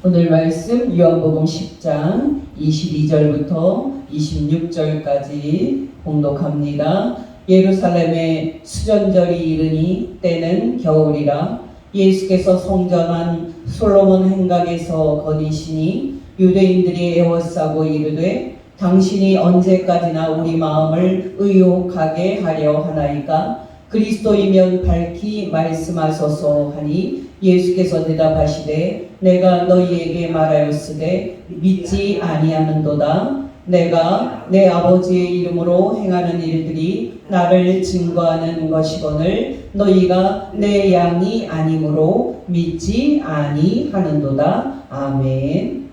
오늘 말씀 요한복음 10장 22절부터 26절까지 봉독합니다. 예루살렘에 수전절이 이르니 때는 겨울이라 예수께서 성전한 솔로몬 행각에서 거니시니 유대인들이 애워싸고 이르되 당신이 언제까지나 우리 마음을 의혹하게 하려 하나이까 그리스도이면 밝히 말씀하소서 하니 예수께서 대답하시되 내가 너희에게 말하였으되 믿지 아니하는도다. 내가 내 아버지의 이름으로 행하는 일들이 나를 증거하는 것이거늘 너희가 내 양이 아니므로 믿지 아니하는도다. 아멘.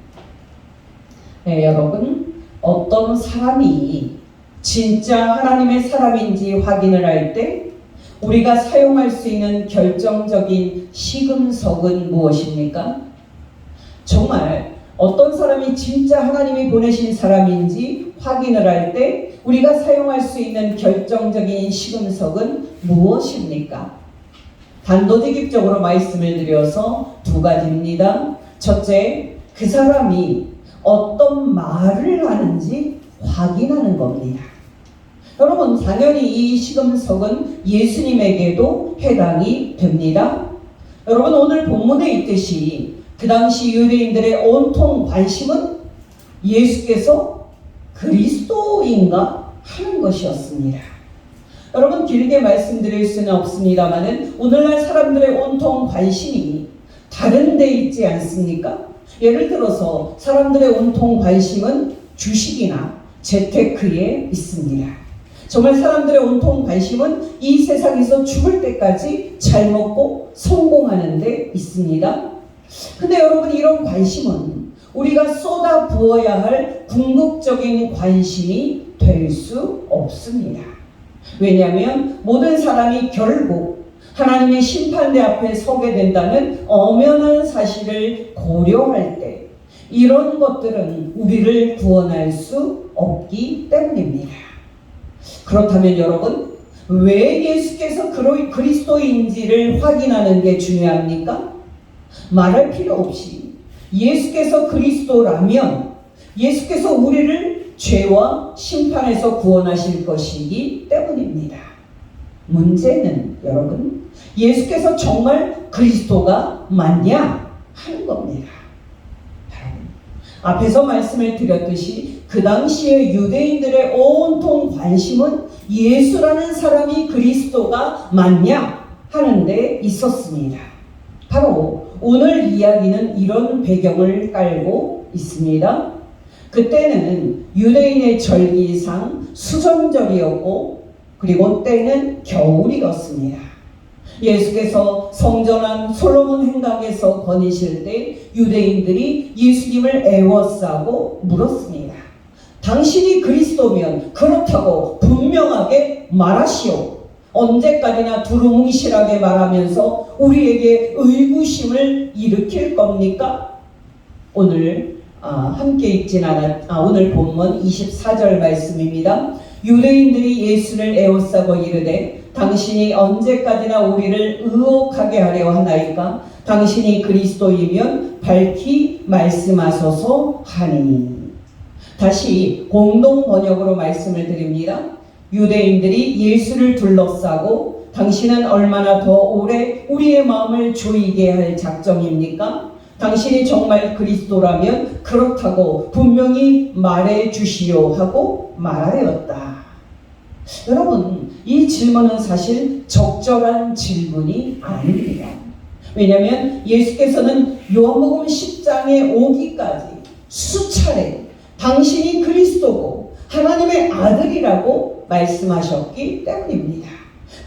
네, 여러분, 어떤 사람이 진짜 하나님의 사람인지 확인을 할 때 우리가 사용할 수 있는 결정적인 시금석은 무엇입니까? 정말 어떤 사람이 진짜 하나님이 보내신 사람인지 확인을 할 때 우리가 사용할 수 있는 결정적인 시금석은 무엇입니까? 단도직입적으로 말씀을 드려서 두 가지입니다. 첫째, 그 사람이 어떤 말을 하는지 확인하는 겁니다. 여러분, 당연히 이 시금석은 예수님에게도 해당이 됩니다. 여러분, 오늘 본문에 있듯이 그 당시 유대인들의 온통 관심은 예수께서 그리스도인가 하는 것이었습니다. 여러분, 길게 말씀드릴 수는 없습니다만 오늘날 사람들의 온통 관심이 다른 데 있지 않습니까? 예를 들어서 사람들의 온통 관심은 주식이나 재테크에 있습니다. 정말 사람들의 온통 관심은 이 세상에서 죽을 때까지 잘 먹고 성공하는 데 있습니다. 근데 여러분, 이런 관심은 우리가 쏟아 부어야 할 궁극적인 관심이 될 수 없습니다. 왜냐하면 모든 사람이 결국 하나님의 심판대 앞에 서게 된다는 엄연한 사실을 고려할 때 이런 것들은 우리를 구원할 수 없기 때문입니다. 그렇다면 여러분, 왜 예수께서 그리스도인지를 확인하는 게 중요합니까? 말할 필요 없이 예수께서 그리스도라면 예수께서 우리를 죄와 심판에서 구원하실 것이기 때문입니다. 문제는 여러분, 예수께서 정말 그리스도가 맞냐 하는 겁니다. 앞에서 말씀을 드렸듯이 그 당시에 유대인들의 온통 관심은 예수라는 사람이 그리스도가 맞냐 하는 데 있었습니다. 바로 오늘 이야기는 이런 배경을 깔고 있습니다. 그때는 유대인의 절기상 수정절이었고 그리고 때는 겨울이었습니다. 예수께서 성전한 솔로몬 행각에서 거니실 때 유대인들이 예수님을 애워싸고 물었습니다. 당신이 그리스도면 그렇다고 분명하게 말하시오. 언제까지나 두루뭉실하게 말하면서 우리에게 의구심을 일으킬 겁니까? 오늘 함께 읽진 오늘 본문 24절 말씀입니다. 유대인들이 예수를 애워싸고 이르되 당신이 언제까지나 우리를 의혹하게 하려 하나이까? 당신이 그리스도이면 밝히 말씀하소서 하니. 다시 공동 번역으로 말씀을 드립니다. 유대인들이 예수를 둘러싸고 당신은 얼마나 더 오래 우리의 마음을 조이게 할 작정입니까? 당신이 정말 그리스도라면 그렇다고 분명히 말해 주시오 하고 말하였다. 여러분, 이 질문은 사실 적절한 질문이 아닙니다. 왜냐하면 예수께서는 요한복음 10장에 오기까지 수차례 당신이 그리스도고 하나님의 아들이라고 말씀하셨기 때문입니다.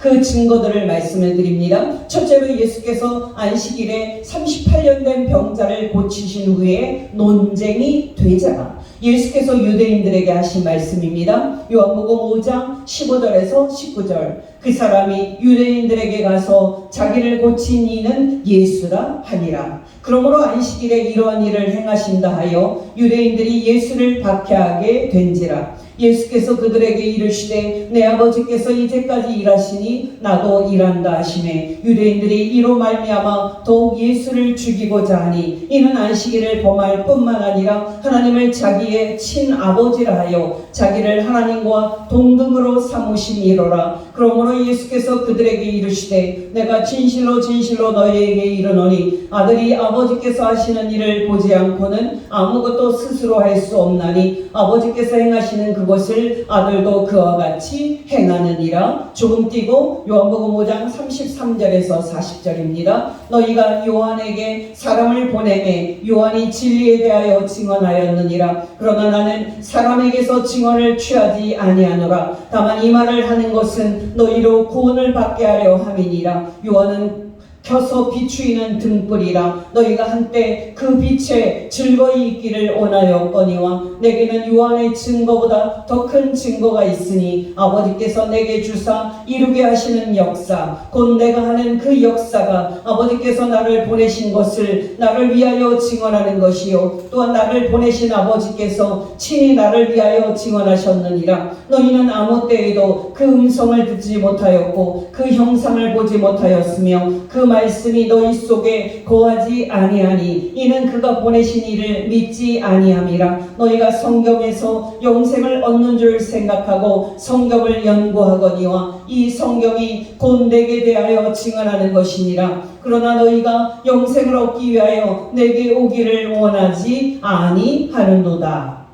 그 증거들을 말씀을 드립니다. 첫째로 예수께서 안식일에 38년 된 병자를 고치신 후에 논쟁이 되자 예수께서 유대인들에게 하신 말씀입니다. 요한복음 5장 15절에서 19절. 그 사람이 유대인들에게 가서 자기를 고친 이는 예수라 하니라. 그러므로 안식일에 이러한 일을 행하신다 하여 유대인들이 예수를 박해하게 된지라. 예수께서 그들에게 이르시되 내 아버지께서 이제까지 일하시니 나도 일한다 하시매 유대인들이 이로 말미암아 더욱 예수를 죽이고자 하니 이는 안식일을 범할 뿐만 아니라 하나님을 자기의 친아버지라 하여 자기를 하나님과 동등으로 삼으심이로라. 그러므로 예수께서 그들에게 이르시되 내가 진실로 진실로 너희에게 이르노니 아들이 아버지께서 하시는 일을 보지 않고는 아무것도 스스로 할 수 없나니 아버지께서 행하시는 그것을 아들도 그와 같이 행하느니라. 조금 띄고 요한복음 5장 33절에서 40절입니다. 너희가 요한에게 사람을 보내매 요한이 진리에 대하여 증언하였느니라. 그러나 나는 사람에게서 증언을 취하지 아니하노라. 다만 이 말을 하는 것은 너희로 구원을 받게 하려 함이니라. 요한은 켜서 비추이는 등불이라. 너희가 한때 그 빛에 즐거이 있기를 원하였거니와 내게는 요한의 증거보다 더 큰 증거가 있으니 아버지께서 내게 주사 이루게 하시는 역사 곧 내가 하는 그 역사가 아버지께서 나를 보내신 것을 나를 위하여 증언하는 것이요 또한 나를 보내신 아버지께서 친히 나를 위하여 증언하셨느니라. 너희는 아무 때에도 그 음성을 듣지 못하였고 그 형상을 보지 못하였으며 그 말씀이 너희 속에 거하지 아니하니 이는 그가 보내신 이를 믿지 아니함이라. 너희가 성경에서 영생을 얻는 줄 생각하고 성경을 연구하거니와 이 성경이 곧 내게 대하여 증언하는 것이니라. 그러나 너희가 영생을 얻기 위하여 내게 오기를 원하지 아니하는도다.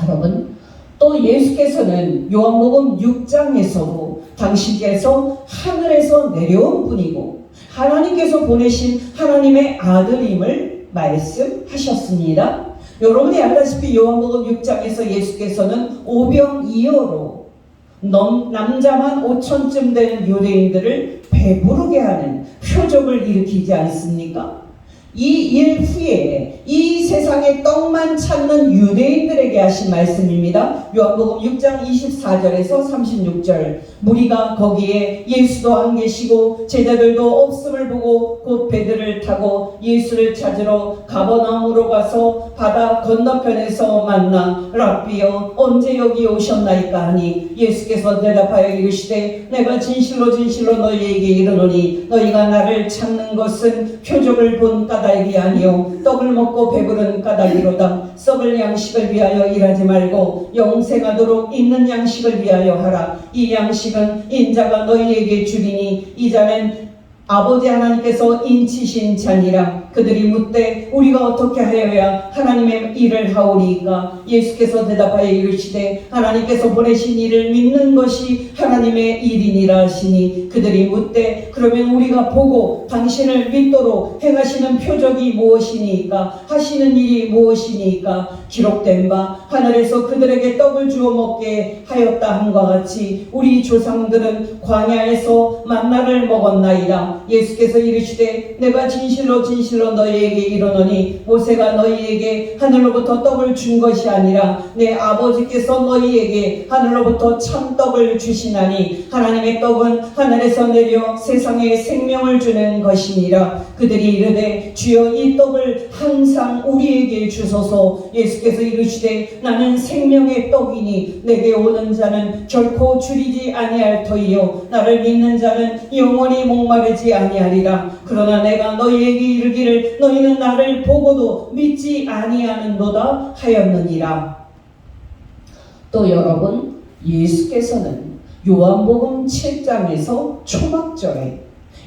여러분, 또 예수께서는 요한복음 6장에서도 당신께서 하늘에서 내려온 분이고 하나님께서 보내신 하나님의 아들임을 말씀하셨습니다. 여러분이 알다시피 요한복음 6장에서 예수께서는 오병이어로 남자만 5천쯤 되는 유대인들을 배부르게 하는 표적을 일으키지 않습니까? 이 일 후에 이 세상에 떡만 찾는 유대인들에게 하신 말씀입니다. 요한복음 6장 24절에서 36절. 무리가 거기에 예수도 안 계시고 제자들도 없음을 보고 곧 배들을 타고 예수를 찾으러 가버나움으로 가서 바다 건너편에서 만나 랍비여 언제 여기 오셨나이까 하니 예수께서 대답하여 이르시되 내가 진실로 진실로 너희에게 이르노니 너희가 나를 찾는 것은 표적을 본 까닭이 아니요 떡을 먹고 배부른 까닭이로다. 썩을 양식을 위하여 일하지 말고 영생하도록 있는 양식을 위하여 하라. 이 양식은 인자가 너희에게 주리니 이 자는 아버지 하나님께서 인치신 자니라. 그들이 묻되 우리가 어떻게 하여야 하나님의 일을 하오리이까? 예수께서 대답하여 이르시되 하나님께서 보내신 이를 믿는 것이 하나님의 일이니라 하시니 그들이 묻되 그러면 우리가 보고 당신을 믿도록 행하시는 표적이 무엇이니까? 하시는 일이 무엇이니까? 기록된 바 하늘에서 그들에게 떡을 주어 먹게 하였다 함과 같이 우리 조상들은 광야에서 만나를 먹었나이다. 예수께서 이르시되 내가 진실로 진실로 너희에게 이르노니 모세가 너희에게 하늘로부터 떡을 준 것이 아니라 내 아버지께서 너희에게 하늘로부터 참떡을 주시나니 하나님의 떡은 하늘에서 내려 세상에 생명을 주는 것이니라. 그들이 이르되 주여 이 떡을 항상 우리에게 주소서. 예수께서 이르시되 나는 생명의 떡이니 내게 오는 자는 결코 줄이지 아니할 터이요 나를 믿는 자는 영원히 목마르지 아니하리라. 그러나 내가 너희에게 이르기를 너희는 나를 보고도 믿지 아니하는도다 하였느니라. 또 여러분, 예수께서는 요한복음 7장에서 초막절에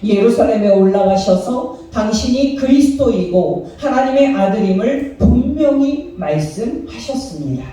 예루살렘에 올라가셔서 당신이 그리스도이고 하나님의 아들임을 분명히 말씀하셨습니다.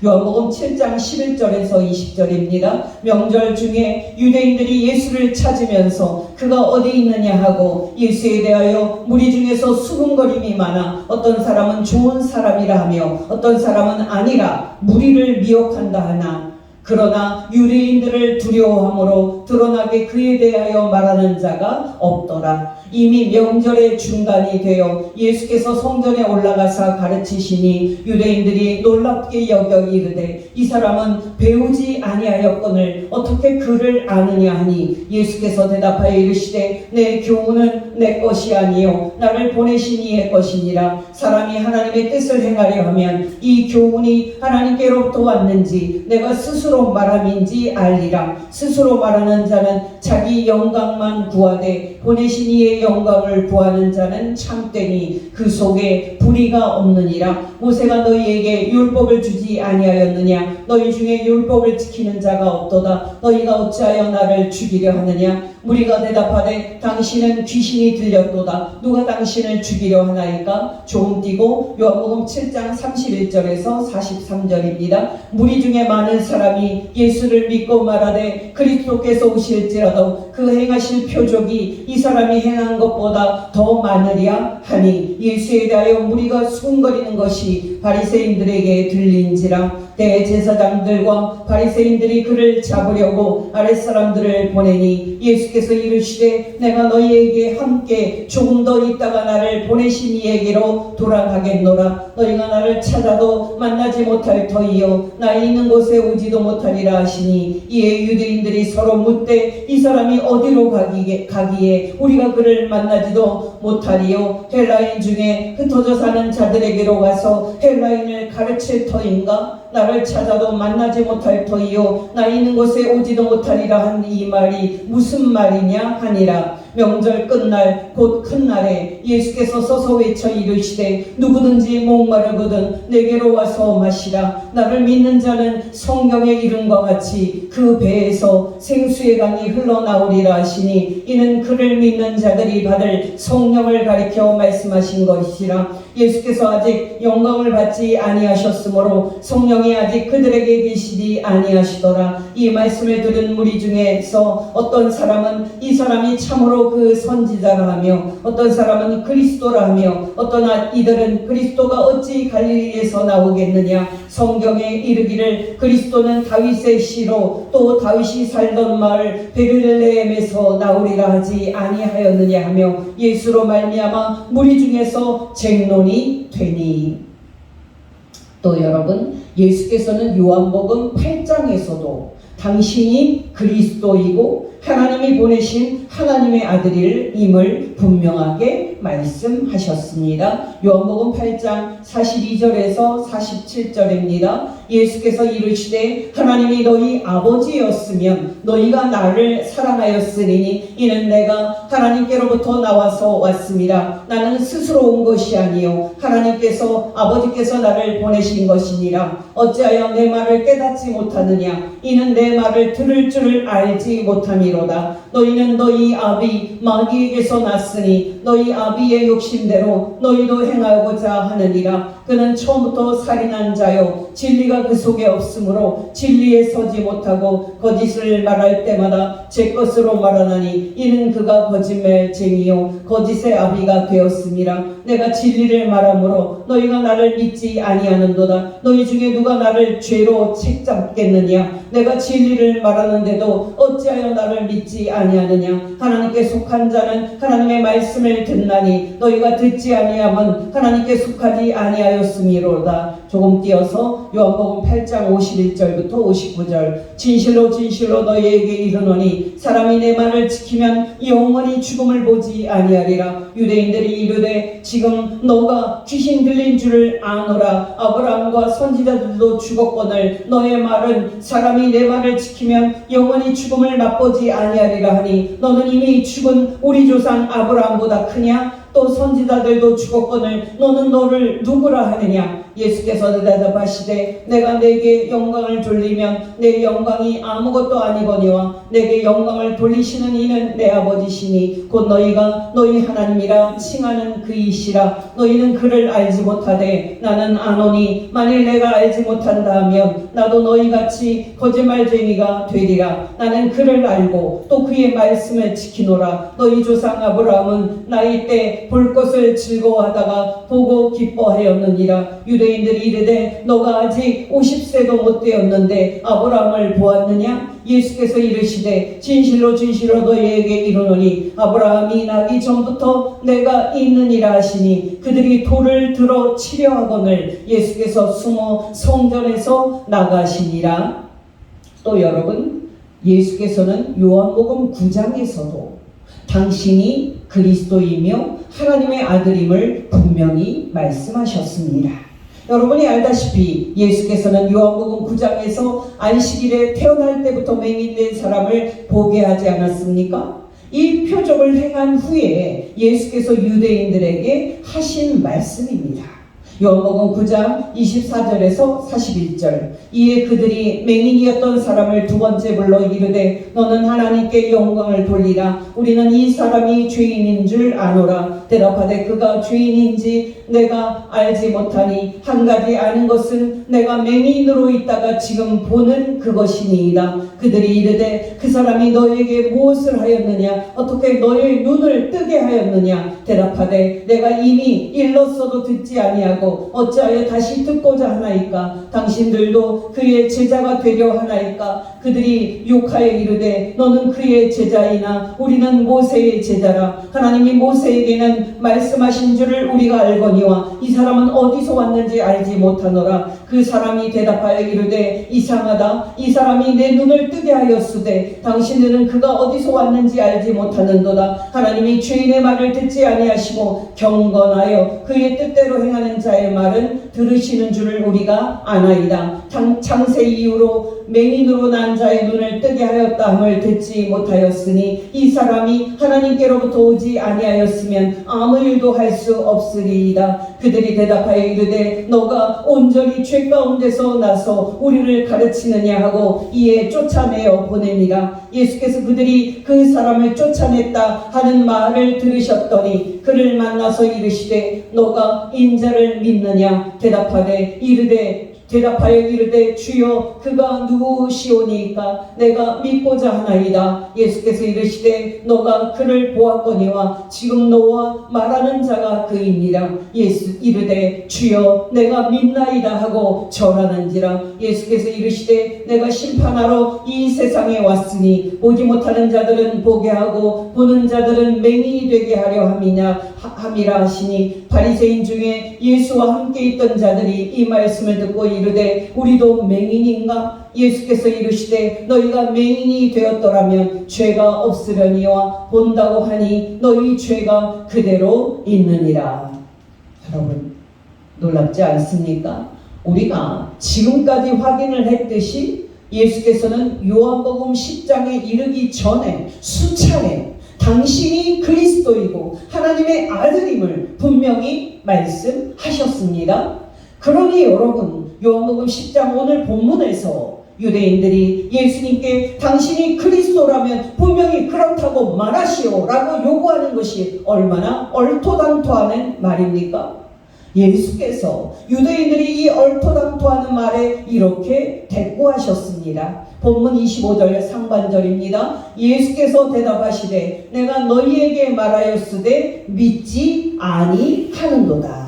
요한복음 7장 11절에서 20절입니다. 명절 중에 유대인들이 예수를 찾으면서 그가 어디 있느냐 하고 예수에 대하여 무리 중에서 수군거림이 많아 어떤 사람은 좋은 사람이라 하며 어떤 사람은 아니라 무리를 미혹한다 하나 그러나 유대인들을 두려워하므로 드러나게 그에 대하여 말하는 자가 없더라. 이미 명절의 중간이 되어 예수께서 성전에 올라가사 가르치시니 유대인들이 놀랍게 여겨 이르되 이 사람은 배우지 아니하였거늘 어떻게 그를 아느냐 하니 예수께서 대답하여 이르시되 내 교훈은 내 것이 아니요 나를 보내신 이의 것이니라. 사람이 하나님의 뜻을 행하려 하면 이 교훈이 하나님께로부터 왔는지 내가 스스로 말함인지 알리라. 스스로 말하는 자는 자기 영광만 구하되 보내신 이의 영광을 구하는 자는 참되니 그 속에 불의가 없느니라. 모세가 너희에게 율법을 주지 아니하였느냐? 너희 중에 율법을 지키는 자가 없도다. 너희가 어찌하여 나를 죽이려 하느냐? 무리가 대답하되 당신은 귀신이 들렸도다. 누가 당신을 죽이려 하나이까? 조금 띄고 요한복음 7장 31절에서 43절입니다. 무리 중에 많은 사람이 예수를 믿고 말하되 그리스도께서 오실지라도 그 행하실 표적이 이 사람이 행한 것보다 더 많으랴 하니 예수에 대하여 무리가 수군거리는 것이 바리새인들에게 들린지라. 대제사장들과 바리새인들이 그를 잡으려고 아랫사람들을 보내니 예수께서 이르시되 내가 너희에게 함께 조금 더 있다가 나를 보내신 이에게로 돌아가겠노라. 너희가 나를 찾아도 만나지 못할 터이요 나 있는 곳에 오지도 못하리라 하시니 이에 유대인들이 서로 묻되 이 사람이 어디로 가기에 우리가 그를 만나지도 못하리요? 헬라인 중에 흩어져 사는 자들에게로 가서 헬라인을 가르칠 터인가? 나를 찾아도 만나지 못할 터이요 나 있는 곳에 오지도 못하리라 한 이 말이 무슨 말이냐 하니라. 명절 끝날 곧 큰 날에 예수께서 서서 외쳐 이르시되 누구든지 목마르거든 내게로 와서 마시라. 나를 믿는 자는 성경에 이름과 같이 그 배에서 생수의 강이 흘러나오리라 하시니 이는 그를 믿는 자들이 받을 성령을 가리켜 말씀하신 것이라. 예수께서 아직 영광을 받지 아니하셨으므로 성령이 아직 그들에게 계시지 아니하시더라. 이 말씀을 들은 무리 중에서 어떤 사람은 이 사람이 참으로 그 선지자라 하며 어떤 사람은 그리스도라 하며 어떤 이들은 그리스도가 어찌 갈릴리에서 나오겠느냐? 성경에 이르기를 그리스도는 다윗의 씨로 또 다윗이 살던 마을 베들레헴에서 나오리라 하지 아니하였느냐 하며 예수로 말미암아 무리 중에서 쟁론이 되니. 또 여러분, 예수께서는 요한복음 8장에서도 당신이 그리스도이고 하나님이 보내신 하나님의 아들임을 분명하게 말씀하셨습니다. 요한복음 8장 42절에서 47절입니다. 예수께서 이르시되 하나님이 너희 아버지였으면 너희가 나를 사랑하였으니 이는 내가 하나님께로부터 나와서 왔습니다. 나는 스스로 온 것이 아니요 하나님께서 아버지께서 나를 보내신 것이니라. 어찌하여 내 말을 깨닫지 못하느냐? 이는 내 말을 들을 줄을 알지 못함이로다. 너희는 너희 아비 마귀에게서 났으니 너희 아비의 욕심대로 너희도 행하고자 하느니라. 그는 처음부터 살인한 자요 진리가 그 속에 없으므로 진리에 서지 못하고 거짓을 말할 때마다 제 것으로 말하나니 이는 그가 거짓말쟁이요 거짓의 아비가 되었음이라. 내가 진리를 말하므로 너희가 나를 믿지 아니하는도다. 너희 중에 누가 나를 죄로 책잡겠느냐? 내가 진리를 말하는데도 어찌하여 나를 믿지 아니하느냐? 하나님께 속한 자는 하나님의 말씀을 듣나니 너희가 듣지 아니함은 하나님께 속하지 아니하였음이로다. 조금 띄어서 요한복음 8장 51절부터 59절. 진실로 진실로 너희에게 이르노니 사람이 내 말을 지키면 영원히 죽음을 보지 아니하리라. 유대인들이 이르되 지금 너가 귀신 들린 줄을 아노라. 아브라함과 선지자들도 죽었거늘 너의 말은 사람이 내 말을 지키면 영원히 죽음을 맛보지 아니하리라 하니 너는 이미 죽은 우리 조상 아브라함보다 크냐? 또 선지자들도 죽었거늘 너는 너를 누구라 하느냐? 예수께서 대답하시되 내가 내게 영광을 돌리면 내 영광이 아무것도 아니거니와 내게 영광을 돌리시는 이는 내 아버지시니 곧 너희가 너희 하나님이라 칭하는 그이시라. 너희는 그를 알지 못하되 나는 아노니 만일 내가 알지 못한다 하면 나도 너희같이 거짓말쟁이가 되리라. 나는 그를 알고 또 그의 말씀을 지키노라. 너희 조상 아브라함은 나이 때 이르되 볼 것을 즐거워하다가 보고 기뻐하였느니라. 유대인들이 이르되 너가 아직 50세도 못 되었는데 아브라함을 보았느냐? 예수께서 이르시되 진실로 진실로 너희에게 이르노니 아브라함이 나기 전부터 내가 있느니라 하시니 그들이 돌을 들어 치려 하거늘 예수께서 숨어 성전에서 나가시니라. 또 여러분, 예수께서는 요한복음 9장에서도 당신이 그리스도이며 하나님의 아들임을 분명히 말씀하셨습니다. 여러분이 알다시피 예수께서는 요한복음 9장에서 안식일에 태어날 때부터 맹인된 사람을 보게 하지 않았습니까? 이 표적을 행한 후에 예수께서 유대인들에게 하신 말씀입니다. 요한복음 9장 24절에서 41절. 이에 그들이 맹인이었던 사람을 두 번째 불러 이르되 너는 하나님께 영광을 돌리라. 우리는 이 사람이 죄인인 줄 아노라. 대답하되 그가 죄인인지 내가 알지 못하니 한 가지 아는 것은 내가 맹인으로 있다가 지금 보는 그것이니이다. 그들이 이르되 그 사람이 너에게 무엇을 하였느냐? 어떻게 너의 눈을 뜨게 하였느냐? 대답하되 내가 이미 일렀어도 듣지 아니하고 어찌하여 다시 듣고자 하나이까? 당신들도 그의 제자가 되려 하나이까? 그들이 욕하여 이르되 너는 그의 제자이나 우리는 모세의 제자라. 하나님이 모세에게는 말씀하신 줄을 우리가 알거니와 이 사람은 어디서 왔는지 알지 못하노라. 그 사람이 대답하여 이르되 이상하다. 이 사람이 내 눈을 뜨게 하였으되 당신들은 그가 어디서 왔는지 알지 못하는도다. 하나님이 죄인의 말을 듣지 아니하시고 경건하여 그의 뜻대로 행하는 자의 말은 들으시는 줄을 우리가 아나이다. 창세 이후로 맹인으로 난 자의 눈을 뜨게 하였다 함을 듣지 못하였으니 이 사람이 하나님께로부터 오지 아니하였으면 아무 일도 할 수 없으리이다. 그들이 대답하여 이르되 너가 온전히 죄 가운데서 나서 우리를 가르치느냐 하고 이에 쫓아내어 보내니라. 예수께서 그들이 그 사람을 쫓아냈다 하는 말을 들으셨더니 그를 만나서 이르시되 너가 인자를 믿느냐? 대답하여 이르되 주여 그가 누구시오니까 내가 믿고자 하나이다. 예수께서 이르시되 너가 그를 보았거니와 지금 너와 말하는 자가 그이니라. 예수 이르되 주여 내가 믿나이다 하고 절하는지라. 예수께서 이르시되 내가 심판하러 이 세상에 왔으니 보지 못하는 자들은 보게 하고 보는 자들은 맹인이 되게 하려 함이라 하시니 바리새인 중에 예수와 함께 있던 자들이 이 말씀을 듣고 이르되 우리도 맹인인가? 예수께서 이르시되 너희가 맹인이 되었더라면 죄가 없으려니와 본다고 하니 너희 죄가 그대로 있느니라. 여러분 놀랍지 않습니까? 우리가 지금까지 확인을 했듯이 예수께서는 요한복음 10장에 이르기 전에 수차례 당신이 그리스도이고 하나님의 아들임을 분명히 말씀하셨습니다. 그러니 여러분 요한복음 10장 오늘 본문에서 유대인들이 예수님께 당신이 그리스도라면 분명히 그렇다고 말하시오라고 요구하는 것이 얼마나 얼토당토하는 말입니까? 예수께서 유대인들이 이 얼토당토하는 말에 이렇게 대꾸하셨습니다. 본문 25절 상반절입니다. 예수께서 대답하시되 내가 너희에게 말하였으되 믿지 아니하는도다.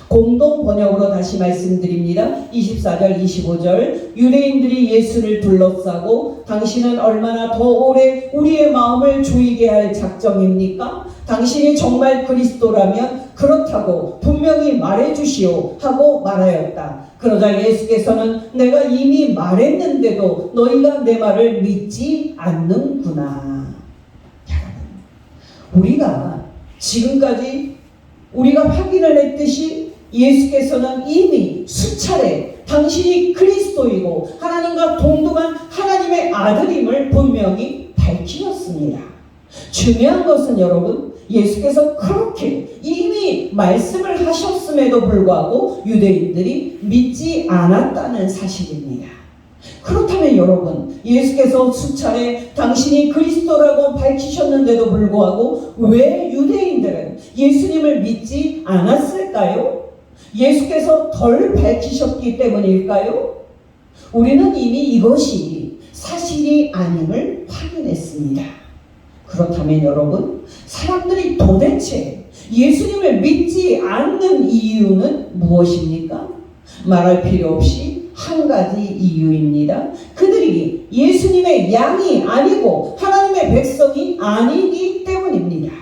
공동 번역으로 다시 말씀드립니다. 24절 25절 유대인들이 예수를 둘러싸고 당신은 얼마나 더 오래 우리의 마음을 조이게 할 작정입니까? 당신이 정말 그리스도라면 그렇다고 분명히 말해주시오 하고 말하였다. 그러자 예수께서는 내가 이미 말했는데도 너희가 내 말을 믿지 않는구나. 여러분 우리가 지금까지 우리가 확인을 했듯이 예수께서는 이미 수차례 당신이 그리스도이고 하나님과 동등한 하나님의 아들임을 분명히 밝히셨습니다. 중요한 것은 여러분 예수께서 그렇게 이미 말씀을 하셨음에도 불구하고 유대인들이 믿지 않았다는 사실입니다. 그렇다면 여러분 예수께서 수차례 당신이 그리스도라고 밝히셨는데도 불구하고 왜 유대인들은 예수님을 믿지 않았을까요? 예수께서 덜 밝히셨기 때문일까요? 우리는 이미 이것이 사실이 아님을 확인했습니다. 그렇다면 여러분 사람들이 도대체 예수님을 믿지 않는 이유는 무엇입니까? 말할 필요 없이 한 가지 이유입니다. 그들이 예수님의 양이 아니고 하나님의 백성이 아니기 때문입니다.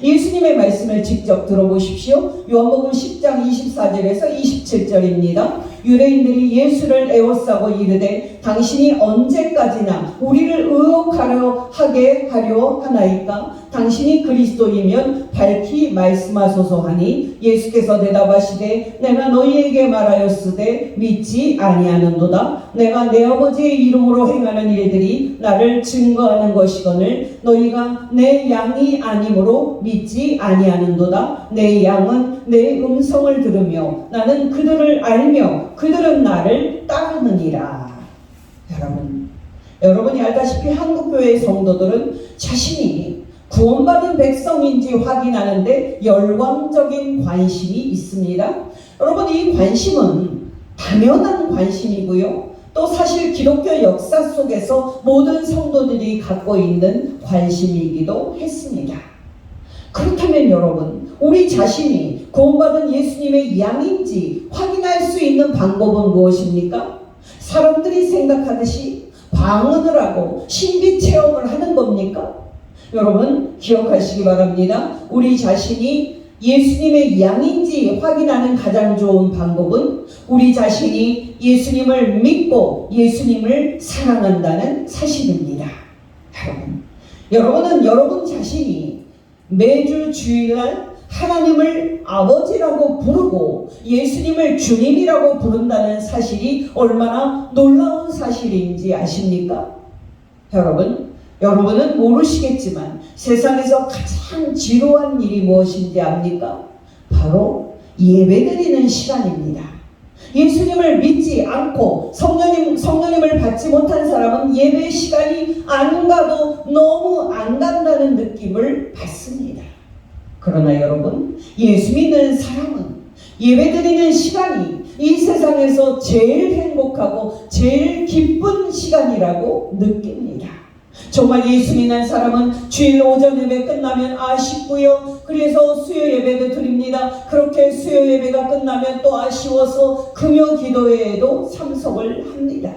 예수님의 말씀을 직접 들어보십시오. 요한복음 10장 24절에서 27절입니다. 유대인들이 예수를 애워싸고 이르되 당신이 언제까지나 우리를 의혹하려 하나이까? 당신이 그리스도이면 밝히 말씀하소서 하니 예수께서 대답하시되 내가 너희에게 말하였으되 믿지 아니하는도다. 내가 내 아버지의 이름으로 행하는 일들이 나를 증거하는 것이거늘 너희가 내 양이 아니므로 믿지 아니하는도다. 내 양은 내 음성을 들으며 나는 그들을 알며 그들은 나를 따르느니라. 여러분이 알다시피 한국교회의 성도들은 자신이 구원받은 백성인지 확인하는데 열광적인 관심이 있습니다. 여러분, 이 관심은 당연한 관심이고요. 또 사실 기독교 역사 속에서 모든 성도들이 갖고 있는 관심이기도 했습니다. 그렇다면 여러분, 우리 자신이 구원받은 예수님의 양인지 확인할 수 있는 방법은 무엇입니까? 사람들이 생각하듯이 방언을 하고 신비 체험을 하는 겁니까? 여러분, 기억하시기 바랍니다. 우리 자신이 예수님의 양인지 확인하는 가장 좋은 방법은 우리 자신이 예수님을 믿고 예수님을 사랑한다는 사실입니다. 여러분은 여러분 자신이 매주 주일날 하나님을 아버지라고 부르고 예수님을 주님이라고 부른다는 사실이 얼마나 놀라운 사실인지 아십니까? 여러분은 모르시겠지만 세상에서 가장 지루한 일이 무엇인지 압니까? 바로 예배드리는 시간입니다. 예수님을 믿지 않고 성령님을 받지 못한 사람은 예배 시간이 안 가도 너무 안 간다는 느낌을 받습니다. 그러나 여러분, 예수 믿는 사람은 예배드리는 시간이 이 세상에서 제일 행복하고 제일 기쁜 시간이라고 느낍니다. 정말 예수 믿는 사람은 주일 오전 예배 끝나면 아쉽고요. 그래서 수요 예배도 드립니다. 그렇게 수요 예배가 끝나면 또 아쉬워서 금요 기도회에도 참석을 합니다.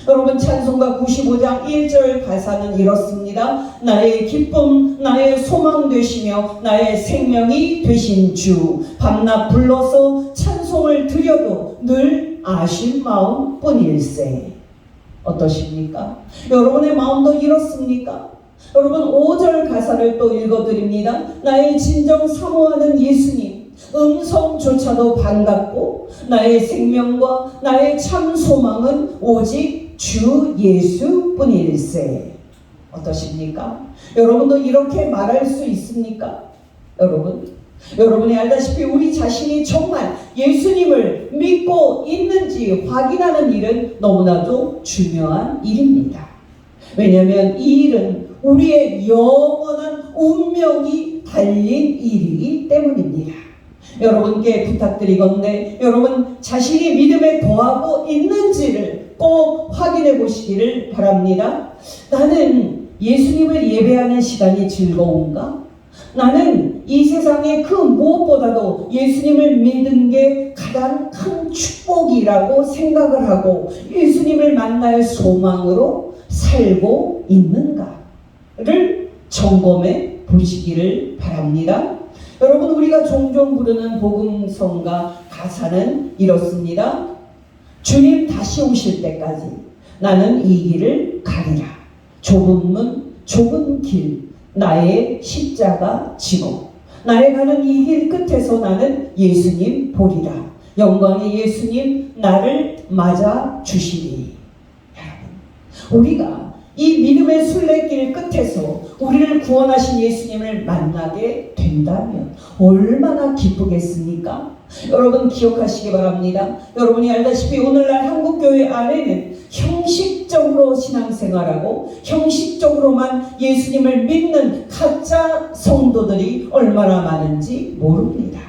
여러분, 찬송가 95장 1절 가사는 이렇습니다. 나의 기쁨, 나의 소망 되시며 나의 생명이 되신 주, 밤낮 불러서 찬송을 드려도 늘 아쉬운 마음 뿐일세. 어떠십니까? 여러분의 마음도 이렇습니까? 여러분, 5절 가사를 또 읽어드립니다. 나의 진정 사모하는 예수님, 음성조차도 반갑고 나의 생명과 나의 참 소망은 오직 주 예수뿐일세. 어떠십니까? 여러분도 이렇게 말할 수 있습니까? 여러분이 알다시피 우리 자신이 정말 예수님을 믿고 있는지 확인하는 일은 너무나도 중요한 일입니다. 왜냐하면 이 일은 우리의 영원한 운명이 달린 일이기 때문입니다. 여러분께 부탁드리건대 여러분 자신이 믿음에 거하고 있는지를 꼭 확인해 보시기를 바랍니다. 나는 예수님을 예배하는 시간이 즐거운가? 나는 이 세상에 그 무엇보다도 예수님을 믿는 게 가장 큰 축복이라고 생각을 하고 예수님을 만날 소망으로 살고 있는가를 점검해 보시기를 바랍니다. 여러분, 우리가 종종 부르는 복음성가 가사는 이렇습니다. 주님 다시 오실 때까지 나는 이 길을 가리라. 좁은 문, 좁은 길, 나의 십자가 지고 나의 가는 이 길 끝에서 나는 예수님 보리라. 영광의 예수님 나를 맞아 주시리. 여러분, 우리가 이 믿음의 순례길 끝에서 우리를 구원하신 예수님을 만나게 된다면 얼마나 기쁘겠습니까? 여러분, 기억하시기 바랍니다. 여러분이 알다시피 오늘날 한국교회 안에는 형식적으로 신앙생활하고 형식적으로만 예수님을 믿는 가짜 성도들이 얼마나 많은지 모릅니다.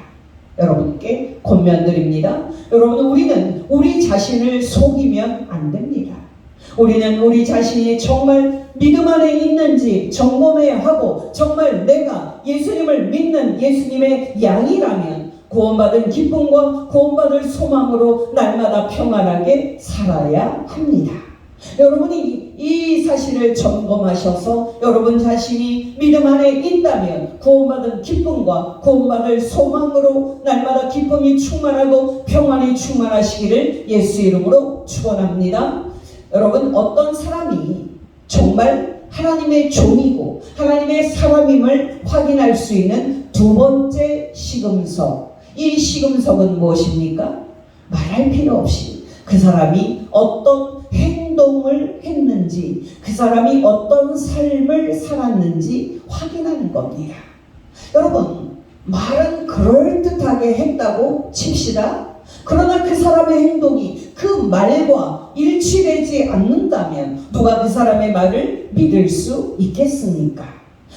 여러분께 권면드립니다. 여러분, 우리는 우리 자신을 속이면 안 됩니다. 우리는 우리 자신이 정말 믿음 안에 있는지 점검해야 하고, 정말 내가 예수님을 믿는 예수님의 양이라면 구원받은 기쁨과 구원받을 소망으로 날마다 평안하게 살아야 합니다. 여러분이 이 사실을 점검하셔서 여러분 자신이 믿음 안에 있다면 구원받은 기쁨과 구원받을 소망으로 날마다 기쁨이 충만하고 평안이 충만하시기를 예수 이름으로 축원합니다. 여러분, 어떤 사람이 정말 하나님의 종이고 하나님의 사람임을 확인할 수 있는 두 번째 시금석, 이 시금석은 무엇입니까? 말할 필요 없이 그 사람이 어떤 행동을 했는지, 그 사람이 어떤 삶을 살았는지 확인하는 겁니다. 여러분, 말은 그럴듯하게 했다고 칩시다. 그러나 그 사람의 행동이 그 말과 일치되지 않는다면 누가 그 사람의 말을 믿을 수 있겠습니까?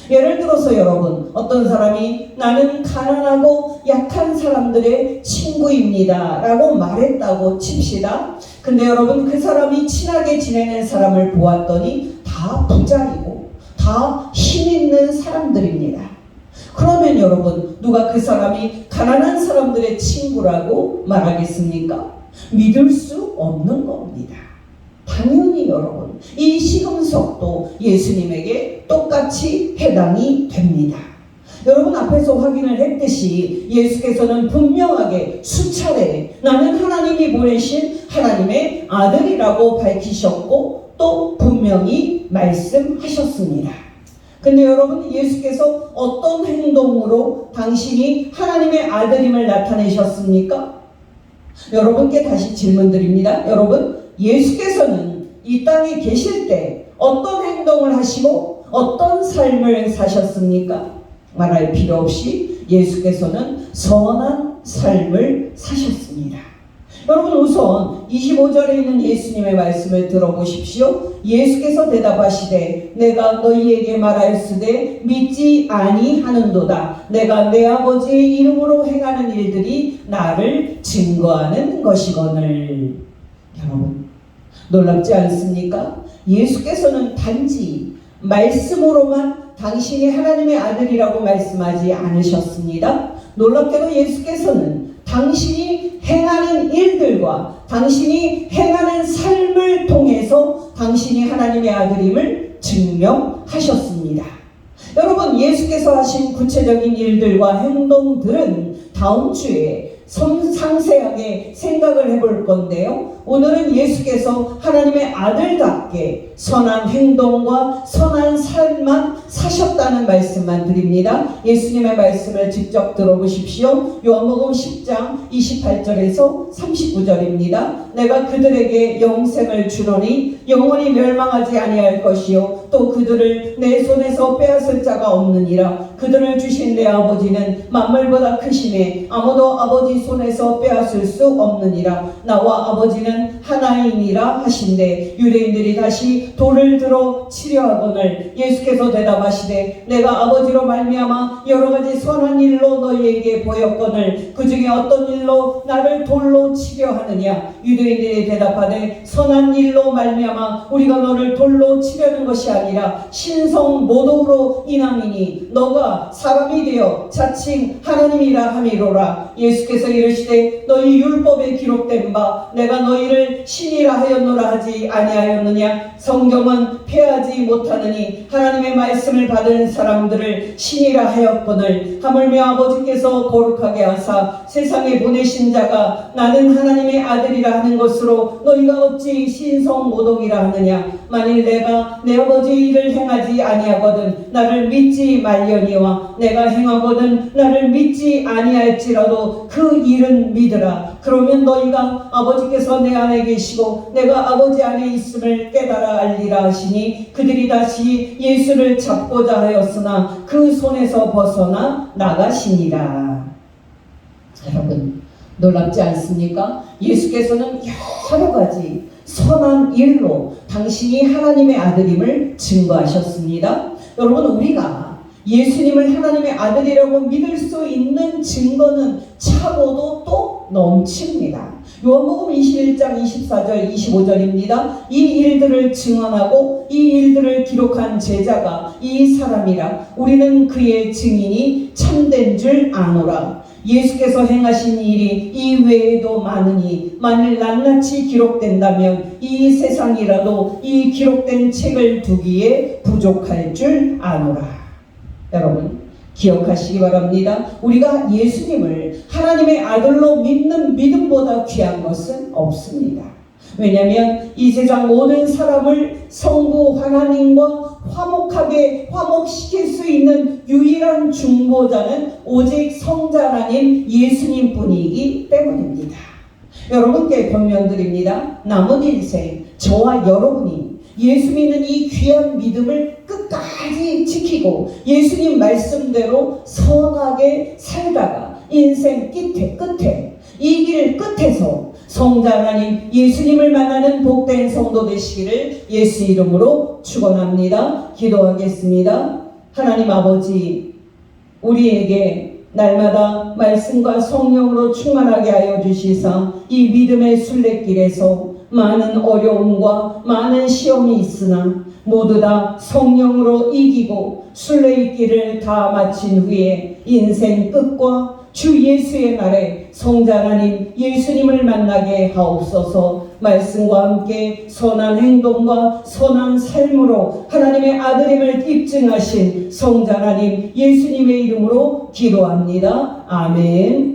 예를 들어서 여러분, 어떤 사람이 나는 가난하고 약한 사람들의 친구입니다 라고 말했다고 칩시다. 근데 여러분, 그 사람이 친하게 지내는 사람을 보았더니 다 부자이고 다 힘 있는 사람들입니다. 그러면 여러분, 누가 그 사람이 가난한 사람들의 친구라고 말하겠습니까? 믿을 수 없는 겁니다. 당연히 여러분, 이 시금석도 예수님에게 똑같이 해당이 됩니다. 여러분, 앞에서 확인을 했듯이 예수께서는 분명하게 수차례 나는 하나님이 보내신 하나님의 아들이라고 밝히셨고 또 분명히 말씀하셨습니다. 근데 여러분, 예수께서 어떤 행동으로 당신이 하나님의 아들임을 나타내셨습니까? 여러분께 다시 질문드립니다. 여러분, 예수께서는 이 땅에 계실 때 어떤 행동을 하시고 어떤 삶을 사셨습니까? 말할 필요 없이 예수께서는 선한 삶을 사셨습니다. 여러분, 우선 25절에 있는 예수님의 말씀을 들어보십시오. 예수께서 대답하시되 내가 너희에게 말하였으되 믿지 아니하는도다. 내가 내 아버지의 이름으로 행하는 일들이 나를 증거하는 것이거늘. 여러분, 놀랍지 않습니까? 예수께서는 단지 말씀으로만 당신이 하나님의 아들이라고 말씀하지 않으셨습니다. 놀랍게도 예수께서는 당신이 행하는 일들과 당신이 행하는 삶을 통해서 당신이 하나님의 아들임을 증명하셨습니다. 여러분, 예수께서 하신 구체적인 일들과 행동들은 다음 주에 상세하게 생각을 해볼 건데요. 오늘은 예수께서 하나님의 아들답게 선한 행동과 선한 삶만 사셨다는 말씀만 드립니다. 예수님의 말씀을 직접 들어보십시오. 요한복음 10장 28절에서 39절입니다. 내가 그들에게 영생을 주노니 영원히 멸망하지 아니할 것이요 또 그들을 내 손에서 빼앗을 자가 없느니라. 그들을 주신 내 아버지는 만물보다 크심에 아무도 아버지 손에서 빼앗을 수 없느니라. 나와 아버지는 하나이니라 하신대 유대인들이 다시 돌을 들어 치려 하거늘 예수께서 대답하시되 내가 아버지로 말미암아 여러 가지 선한 일로 너희에게 보였거늘 그 중에 어떤 일로 나를 돌로 치려 하느냐. 유대인들이 대답하되 선한 일로 말미암아 우리가 너를 돌로 치려는 것이 아니라 신성 모독으로 인함이니 너가 사람이 되어 자칭 하나님이라 함이로라. 예수께서 이르시되 너희 율법에 기록된 바 내가 너희를 신이라 하였노라 하지 아니하였느냐. 성경은 패하지 못하느니 하나님의 말씀을 받은 사람들을 신이라 하였거늘 하물며 아버지께서 거룩하게 하사 세상에 보내신 자가 나는 하나님의 아들이라 하는 것으로 너희가 어찌 신성 모독이라 하느냐. 만일 내가 내 아버지의 일을 행하지 아니하거든 나를 믿지 말려니와 내가 행하거든 나를 믿지 아니할지라도 그 일은 믿으라. 그러면 너희가 아버지께서 내 안에 계시고 내가 아버지 안에 있음을 깨달아 알리라 하시니 그들이 다시 예수를 잡고자 하였으나 그 손에서 벗어나 나가시니라. 여러분, 놀랍지 않습니까? 예수께서는 여러 가지 선한 일로 당신이 하나님의 아들임을 증거하셨습니다. 여러분, 우리가 예수님을 하나님의 아들이라고 믿을 수 있는 증거는 차고도 또 넘칩니다. 요한복음 21장 24절 25절입니다. 이 일들을 증언하고 이 일들을 기록한 제자가 이 사람이라. 우리는 그의 증인이 참된 줄 아노라. 예수께서 행하신 일이 이 외에도 많으니 만일 낱낱이 기록된다면 이 세상이라도 이 기록된 책을 두기에 부족할 줄 아노라. 여러분 기억하시기 바랍니다. 우리가 예수님을 하나님의 아들로 믿는 믿음보다 귀한 것은 없습니다. 왜냐하면 이 세상 모든 사람을 성부 하나님과 화목시킬 수 있는 유일한 중보자는 오직 성자 하나님 예수님 뿐이기 때문입니다. 여러분께 권면드립니다. 남은 일생 저와 여러분이 예수 믿는 이 귀한 믿음을 끝까지 지키고 예수님 말씀대로 선하게 살다가 인생 끝에 이 길 끝에서 성자 하나님 예수님을 만나는 복된 성도 되시기를 예수 이름으로 축원합니다. 기도하겠습니다. 하나님 아버지, 우리에게 날마다 말씀과 성령으로 충만하게 하여 주시사 이 믿음의 순례길에서 많은 어려움과 많은 시험이 있으나 모두 다 성령으로 이기고 순례의 길을 다 마친 후에 인생 끝과 주 예수의 날에 성자 하나님 예수님을 만나게 하옵소서. 말씀과 함께 선한 행동과 선한 삶으로 하나님의 아들임을 입증하신 성자 하나님 예수님의 이름으로 기도합니다. 아멘.